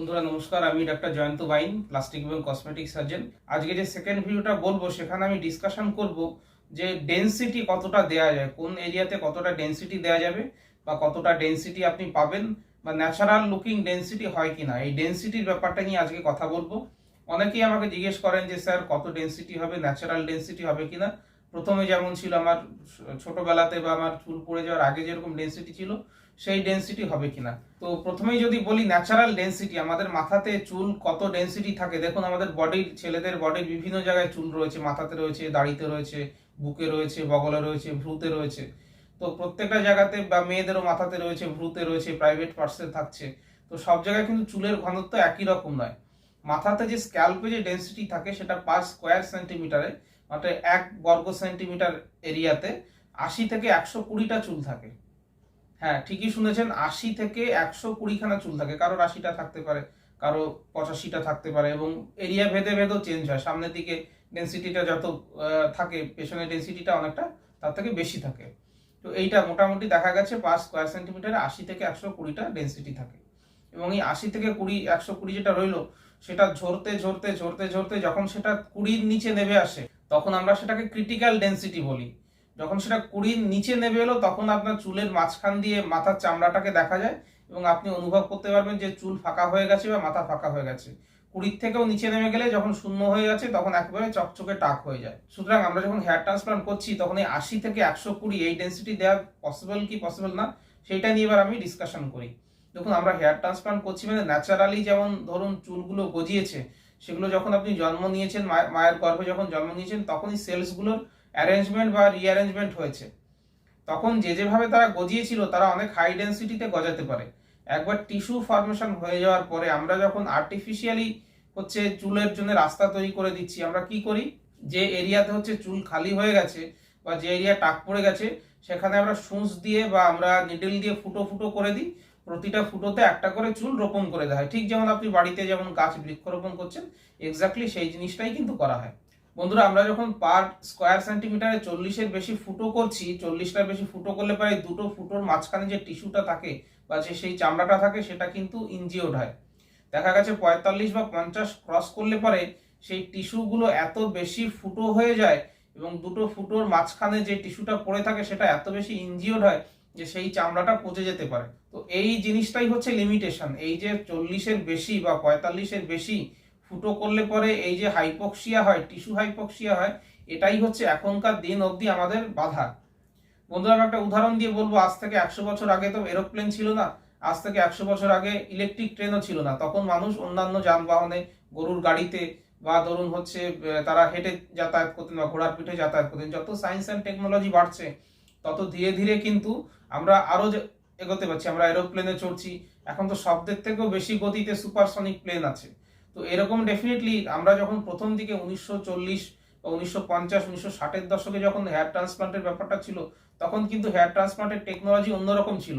বন্ধুরা নমস্কার, আমি ডাক্তার জয়ন্ত বাইন, প্লাস্টিক এবং কসমেটিক সার্জন। আজকে যে সেকেন্ড ভিডিওটা বলবো সেখানে আমি ডিসকাশন করব যে ডেনসিটি কতটা দেয়া যায়, কোন এরিয়াতে কতটা ডেনসিটি দেয়া যাবে বা কতটা ডেনসিটি আপনি পাবেন বা ন্যাচারাল লুকিং ডেনসিটি হয় কিনা, এই ডেনসিটির ব্যাপারটা নিয়ে আজকে কথা বলবো। অনেকেই আমাকে জিজ্ঞেস করেন যে স্যার কত ডেনসিটি হবে, ন্যাচারাল ডেনসিটি হবে কিনা। প্রথমে যেমন ছিল আমার ছোটবেলাতে বা আমার চুল পড়ে যাওয়ার আগে যেরকম ডেনসিটি ছিল সেই ডেনসিটি হবে কিনা। তো প্রথমেই যদি বলি ন্যাচারাল ডেনসিটি, আমাদের মাথাতে চুল কত ডেনসিটি থাকে। দেখুন, আমাদের বডির, ছেলেদের বডির বিভিন্ন জায়গায় চুল রয়েছে, মাথাতে রয়েছে, দাড়িতে রয়েছে, বুকে রয়েছে, বগলে রয়েছে, ভ্রুতে রয়েছে। তো প্রত্যেকটা জায়গাতে, বা মেয়েদেরও মাথাতে রয়েছে, ভ্রুতে রয়েছে, প্রাইভেট পার্টসে থাকছে। তো সব জায়গায় কিন্তু চুলের ঘনত্ব একই রকম নয়। মাথাতে যে স্ক্যাল্পে যে ডেনসিটি থাকে সেটা পার স্কোয়ার সেন্টিমিটারে, মানে 1 বর্গ সেন্টিমিটার এরিয়াতে 80 থেকে 120টা চুল থাকে। হ্যাঁ, ঠিকই শুনেছেন, 80 থেকে 120খানা চুল থাকে। কারোর 80টা থাকতে পারে, কারো 85টা থাকতে পারে, এবং এরিয়া ভেদে ভেদেও চেঞ্জ হয়। সামনের দিকে ডেন্সিটিটা যত থাকে, পেছনের ডেন্সিটিটা অনেকটা তার থেকে বেশি থাকে। তো এইটা মোটামুটি দেখা গেছে পার স্কোয়ার সেন্টিমিটারে 80 থেকে 120টা ডেন্সিটি থাকে। এবং এই 80 থেকে 120 যেটা রইলো, সেটা ঝরতে ঝরতে ঝরতে ঝরতে যখন সেটা 20-র নিচে নেমে আসে, তখন আমরা সেটাকে ক্রিটিক্যাল ডেন্সিটি বলি। যখন সেটা 20-র নিচে নেমে এলো, তখন আপনার চুলের মাঝখান দিয়ে মাথার চামড়াটাকে দেখা যায় এবং আপনি অনুভব করতে পারবেন যে চুল ফাঁকা হয়ে গেছে বা মাথা ফাঁকা হয়ে গেছে। 20-র থেকেও নিচে নেমে গেলে, যখন শূন্য হয়ে যাচ্ছে, তখন একেবারে চকচকে টাক হয়ে যায়। সুতরাং আমরা যখন হেয়ার ট্রান্সপ্লান্ট করছি, তখন এই 80 থেকে 120 এই ডেন্সিটি দেওয়া পসিবল কি পসিবল না, সেইটা নিয়ে এবার আমি ডিসকাশন করি। দেখুন, আমরা হেয়ার ট্রান্সপ্লান্ট করছি মানে ন্যাচারালি, যেমন ধরুন চুলগুলো গজিয়েছে, সেগুলো যখন আপনি জন্ম নিয়েছেন, মায়ের গর্ভে যখন জন্ম নিয়েছেন, তখনই সেলসগুলোর অ্যারেঞ্জমেন্ট বা রিঅ্যারেঞ্জমেন্ট হয়েছে। তখন যে যেভাবে তারা গজিয়েছিল, তারা অনেক হাই ডেন্সিটিতে গজাতে পারে। একবার টিস্যু ফর্মেশন হয়ে যাওয়ার পরে আমরা যখন আর্টিফিশিয়ালি চুলের জন্য রাস্তা তৈরি করে দিচ্ছি, আমরা কি করি, যে এরিয়াতে চুল খালি হয়ে গেছে বা যে এরিয়া টাক পড়ে গেছে, সেখানে আমরা সূচ দিয়ে বা আমরা নিডল দিয়ে ফুটো ফুটো করে দিই। প্রতিটা ফুটোতে একটা করে চুল রোপণ করে দেওয়া হয়। ঠিক যেমন আপনি বাড়িতে যেমন গাছ বৃক্ষরোপণ করছেন, এক্স্যাক্টলি সেই জিনিসটাই কিন্তু করা হয়। বন্ধুরা, আমরা যখন পার স্কোয়ার সেন্টিমিটারে 40-এর বেশি ফুটো করছি, 40টার বেশি ফুটো করলে প্রায় দুটো ফুটোর মাঝখানে যে টিস্যুটা থাকে বা যে সেই চামড়াটা থাকে, সেটা কিন্তু ইনজিওর্ড হয়। দেখা গেছে 45 বা 50 ক্রস করলে পরে সেই টিস্যুগুলো এত বেশি ফুটো হয়ে যায় এবং দুটো ফুটোর মাঝখানে যে টিস্যুটা পড়ে থাকে সেটা এত বেশি ইনজিওর্ড হয় যে সেই চামড়াটা পচে যেতে পারে। তো এই জিনিসটাই হচ্ছে লিমিটেশন। এই যে 40-এর বেশি বা 45-এর বেশি ফুটো করলে পরে এই যে হাইপক্সিয়া হয়, টিস্যু হাইপক্সিয়া হয়, এটাই হচ্ছে এখনকার দিন অবধি আমাদের বাধা। বন্ধুরা, আমি একটা উদাহরণ দিয়ে বলবো। আজ থেকে 100 বছর আগে তো এরোপ্লেন ছিল না, আজ থেকে 100 বছর আগে ইলেকট্রিক ট্রেনও ছিল না। তখন মানুষ অন্যান্য যানবাহনে, গরুর গাড়িতে, বা ধরুন তারা হেঁটে যাতায়াত করতেন বা ঘোড়ার পিঠে যাতায়াত করতেন। যত সায়েন্স অ্যান্ড টেকনোলজি বাড়ছে, তত ধীরে ধীরে কিন্তু আমরা আরো এগোতে পারছি। আমরা এরোপ্লেনে চড়ছি, এখন তো শব্দের থেকেও বেশি গতিতে সুপারসনিক প্লেন আছে। তো এরকম ডেফিনেটলি আমরা যখন প্রথম দিকে 1940 বা 1950, 1960-এর দশকে যখন হেয়ার ট্রান্সপ্লান্টের ব্যাপারটা ছিল, তখন কিন্তু হেয়ার ট্রান্সপ্লান্টের টেকনোলজি অন্যরকম ছিল।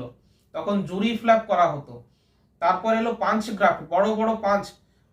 তখন জুরি ফ্ল্যাপ করা হতো। তারপর এলো পাঞ্চ গ্রাফট, বড় বড় পাঞ্চ,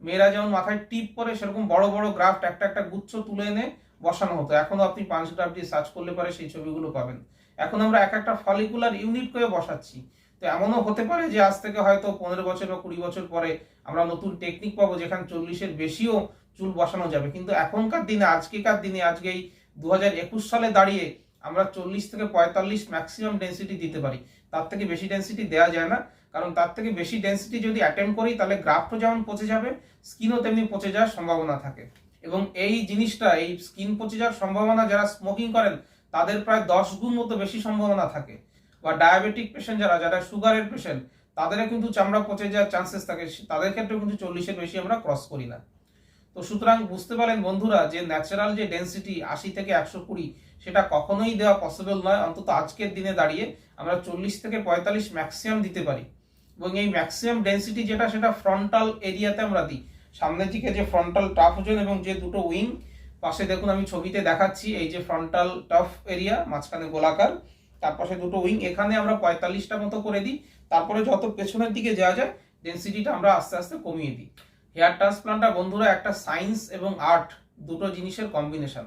মেয়েরা যেমন মাথায় টিপ পরে, সেরকম বড় বড় গ্রাফট একটা একটা গুচ্ছ তুলে এনে বসানো হতো। এখনো আপনি পাঞ্চ গ্রাফট দিয়ে সার্চ করলে পরে সেই ছবিগুলো পাবেন। এখন আমরা এক একটা ফলিকুলার ইউনিট করে বসাচ্ছি। তো এমনও হতে পারে যে আজ থেকে হয়তো 15 বছর বা 20 বছর পরে আমরা নতুন টেকনিক পাবো, যেখানে 40-এর বেশিও চুল বসানো যাবে। কিন্তু এখনকার দিনে, আজকেকার দিনে, আজকে এই 2021 সালে দাঁড়িয়ে আমরা 40 থেকে 45 ম্যাক্সিমাম ডেন্সিটি দিতে পারি। তার থেকে বেশি ডেন্সিটি দেওয়া যায় না। কারণ তার থেকে বেশি ডেন্সিটি যদি অ্যাটেম্প করি, তাহলে গ্রাফটও যেমন পচে যাবে, স্কিনও তেমনি পচে যাওয়ার সম্ভাবনা থাকে। এবং এই জিনিসটা, এই স্কিন পচে যাওয়ার সম্ভাবনা, যারা স্মোকিং করেন তাদের প্রায় 10 গুণ মতো বেশি সম্ভাবনা থাকে। বা ডায়াবেটিক পেশেন্ট, যারা যারা সুগারের পেশেন্ট, তাদেরও কিন্তু চামড়া পচে যাওয়ার চান্সেস থাকে। তাদের ক্ষেত্রেও কিন্তু 40-এর বেশি আমরা ক্রস করি না। তো সুতরাং বুঝতে পারেন বন্ধুরা, যে ন্যাচারাল যে ডেন্সিটি 80 থেকে 120, সেটা কখনোই দেওয়া পসিবল নয়। অন্তত আজকের দিনে দাঁড়িয়ে আমরা 40 থেকে 45 ম্যাক্সিমাম দিতে পারি। এবং এই ম্যাক্সিমাম ডেন্সিটি যেটা, সেটা ফ্রন্টাল এরিয়াতে আমরা দিই। সামনের দিকে যে ফ্রন্টাল টাফ জোন এবং যে দুটো উইং, পাশে দেখুন আমি ছবিতে দেখাচ্ছি, এই যে ফ্রন্টাল টাফ এরিয়া, মাঝখানে গোলাকার, তার পাশে দুটো উইং, এখানে আমরা 45টা মতো করে দিই। তারপরে যত পেছনের দিকে যাওয়া যায়, ডেন্সিটিটা আমরা আস্তে আস্তে কমিয়ে দিই। হেয়ার ট্রান্সপ্লান্টটা বন্ধুরা একটা সায়েন্স এবং আর্ট, দুটো জিনিসের কম্বিনেশন।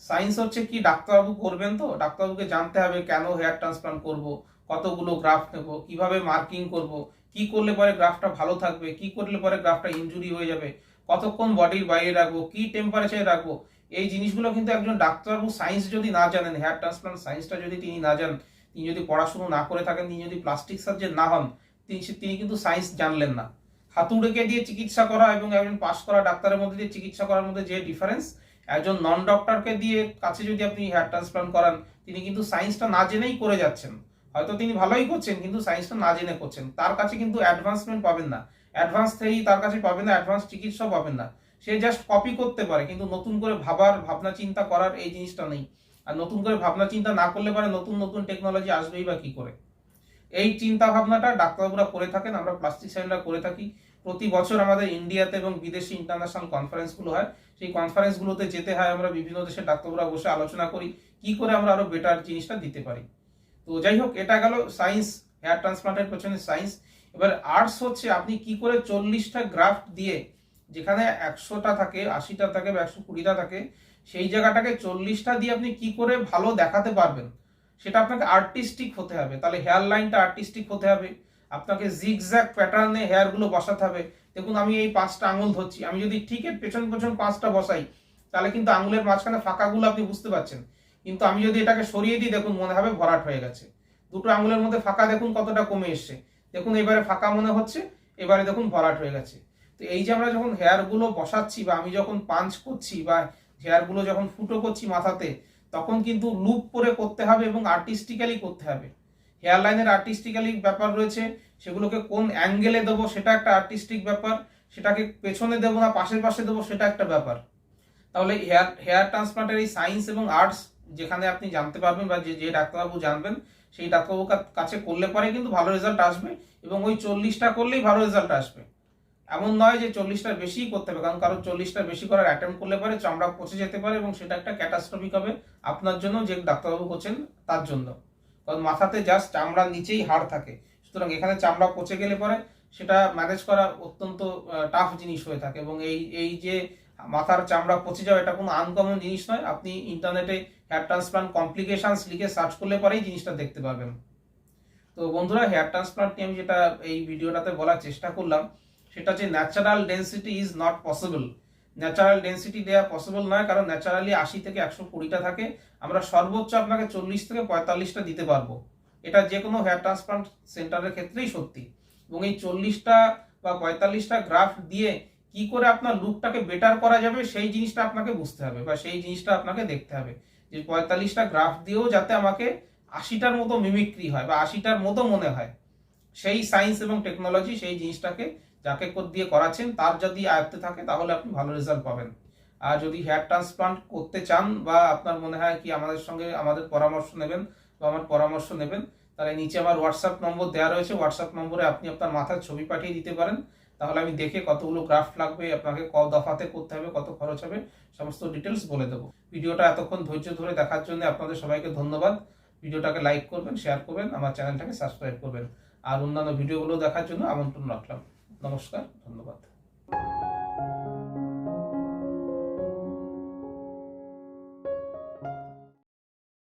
সায়েন্স হচ্ছে কি, ডাক্তারবাবু করবেন, তো ডাক্তারবাবুকে জানতে হবে কেন হেয়ার ট্রান্সপ্লান্ট করব, কতগুলো গ্রাফট নেব, কিভাবে মার্কিং করব, কি করলে পরে গ্রাফটা ভালো থাকবে, কি করলে পরে গ্রাফটা ইনজুরি হয়ে যাবে, কতক্ষণ বডির বাইরে রাখবো, কি টেম্পারেচারে রাখবো, এই জিনিসগুলো কিন্তু একজন ডাক্তারবাবু সায়েন্স যদি না জানেন, হেয়ার ট্রান্সপ্লান্ট সায়েন্সটা যদি তিনি না জানেন, তিনি যদি পড়াশুনো না করে থাকেন, তিনি যদি প্লাস্টিক সার্জন না হন, তিনি কিন্তু সায়েন্স জানলেন না। হাতুড়েকে দিয়ে চিকিৎসা করা এবং একজন পাস করা ডাক্তারের মধ্যে দিয়ে চিকিৎসা করার মধ্যে যে ডিফারেন্স, একজন নন ডক্টরকে দিয়ে কাছে যদি আপনি হেয়ার ট্রান্সপ্লান্ট করান, তিনি কিন্তু সায়েন্সটা না জেনেই করে যাচ্ছেন। হয়তো তিনি ভালোই করছেন কিন্তু সায়েন্সটা না জেনে করছেন, তার কাছে কিন্তু অ্যাডভান্সমেন্ট পাবেন না, অ্যাডভান্স থেরাপি তার কাছে পাবেন না, অ্যাডভান্স চিকিৎসা পাবেন না। সে জাস্ট কপি করতে পারে কিন্তু নতুন করে ভাবনা চিন্তা করার এই জিনিসটা নেই। আর নতুন করে ভাবনা চিন্তা না করলে পারে নতুন নতুন টেকনোলজি আসবেই বা কি করে। এই চিন্তা ভাবনাটা ডাক্তারবাবুরা করে থাকেন, আমরা প্লাস্টিক সার্জনরা করে থাকি। প্রতি বছর আমাদের ইন্ডিয়াতে এবং বিদেশি ইন্টারন্যাশনাল কনফারেন্সগুলো হয়, সেই কনফারেন্সগুলোতে যেতে হয়, আমরা বিভিন্ন দেশের ডাক্তারবাবুরা বসে আলোচনা করি কি করে আমরা আরো বেটার জিনিসটা দিতে পারি। তো যাই হোক, এটা গেল সায়েন্স, হেয়ার ট্রান্সপ্লান্টের পেছনে সায়েন্স। এবার আর্টস হচ্ছে আপনি কি করে 40টা গ্রাফট দিয়ে, যেখানে 100টা থাকে, 80টা থাকে বা 120টা থাকে, সেই জায়গাটাকে 40টা দিয়ে আপনি কি করে ভালো দেখাতে পারবেন, সেটা আপনাকে আর্টিস্টিক হতে হবে। তাহলে হেয়ার লাইনটা আর্টিস্টিক হতে হবে, আপনাকে জিগজ্যাগ প্যাটার্নে হেয়ারগুলো বসাতে হবে। দেখুন আমি এই 5টা আঙুল ধরছি, আমি যদি ঠিক এর পেছন পেছন 5টা বসাই, তাহলে কিন্তু আঙুলের মাঝখানে ফাঁকাগুলো আপনি বুঝতে পারছেন। কিন্তু আমি যদি এটাকে সরিয়ে দিই, দেখুন মনে হবে ভরাট হয়ে গেছে। দুটো আঙুলের মধ্যে ফাঁকা দেখুন কতটা কমে এসছে, দেখুন এবারে ফাঁকা মনে হচ্ছে, এবারে দেখুন ভরাট হয়ে গেছে। তো এই যে আমরা যখন হেয়ারগুলো বসাচ্ছি বা আমি যখন পাঞ্চ করছি বা হেয়ারগুলো যখন ফুটো করছি মাথাতে, তখন কিন্তু লুপ করে করতে হবে এবং আর্টিস্টিক্যালি করতে হবে। হেয়ার লাইনের আর্টিস্টিক্যালি ব্যাপার রয়েছে, সেগুলোকে কোন অ্যাঙ্গেলে দেবো সেটা একটা আর্টিস্টিক ব্যাপার, সেটাকে পেছনে দেবো না পাশে পাশে দেবো সেটা একটা ব্যাপার। তাহলে হেয়ার ট্রান্সপ্লান্টের এই সায়েন্স এবং আর্টস যেখানে আপনি জানতে পারবেন বা যে ডাক্তারবাবু জানবেন, সেই ডাক্তারবাবুর কাছে করলে পরে কিন্তু ভালো রেজাল্ট আসবে এবং ওই 40টা করলেই ভালো রেজাল্ট আসবে। এমন নয় যে 40টার বেশিই করতে হবে, কারণ কারো 40টার বেশি করার অ্যাটেম্প করলে পারে চামড়া পচে যেতে পারে এবং সেটা একটা ক্যাটাস্ট্রফিক হবে আপনার জন্য, যে ডাক্তারবাবু করছেন তার জন্য। কারণ মাথাতে জাস্ট চামড়ার নিচেই হাড় থাকে, সুতরাং এখানে চামড়া পচে গেলে পরে সেটা ম্যানেজ করা অত্যন্ত টাফ জিনিস হয়ে থাকে। এবং এই যে মাথার চামড়া পচে যাওয়া, এটা কোনো আনকমন জিনিস নয়। আপনি ইন্টারনেটে হেয়ার ট্রান্সপ্লান্ট কমপ্লিকেশনস লিখে সার্চ করলে পরেই জিনিসটা দেখতে পারবেন। তো বন্ধুরা, হেয়ার ট্রান্সপ্লান্ট নিয়ে আমি যেটা এই ভিডিওটাতে বলার চেষ্টা করলাম, সেটা হচ্ছে natural density is not possible. Natural density দেওয়া পসিবল নয়, কারণ ন্যাচারালি 80 থেকে 120টা থাকে, আমরা সর্বোচ্চ আপনাকে 40 থেকে 45টা দিতে পারবো। এটা যে কোনো হেয়ার ট্রান্সপ্লান্ট সেন্টারের ক্ষেত্রেই সত্যি। এবং এই 40টা বা 45টা গ্রাফট দিয়ে কি করে আপনার লুকটাকে বেটার করা যাবে, সেই জিনিসটা আপনাকে বুঝতে হবে বা সেই জিনিসটা আপনাকে দেখতে হবে, যে 45টা গ্রাফট দিয়েও যাতে আমাকে 80টার মতো মিমিক্রি হয় বা 80টার মতো মনে হয়। সেই সায়েন্স এবং টেকনোলজি, সেই জিনিসটাকে যাকে দিয়ে করাচ্ছেন তার যদি আয়ত্তে থাকে, তাহলে আপনি ভালো রেজাল্ট পাবেন। আর যদি হেয়ার ট্রান্সপ্লান্ট করতে চান বা আপনার মনে হয় কি আমাদের সঙ্গে আমাদের পরামর্শ নেবেন বা আমার পরামর্শ নেবেন, তাহলে নিচে আমার হোয়াটসঅ্যাপ নম্বর দেওয়া রয়েছে, হোয়াটসঅ্যাপ নম্বরে আপনি আপনার মাথার ছবি পাঠিয়ে দিতে পারেন। তাহলে আমি দেখে কতগুলো গ্রাফট লাগবে, আপনাকে কত দফাতে করতে হবে, কত খরচ হবে, সমস্ত ডিটেলস বলে দেবো। ভিডিওটা এতক্ষণ ধৈর্য ধরে দেখার জন্য আপনাদের সবাইকে ধন্যবাদ। ভিডিওটাকে লাইক করবেন, শেয়ার করবেন, আমার চ্যানেলটাকে সাবস্ক্রাইব করবেন। আর অন্যান্য ভিডিওগুলো দেখার জন্য আমন্ত্রণ রাখলাম। নমস্কার, ধন্যবাদ।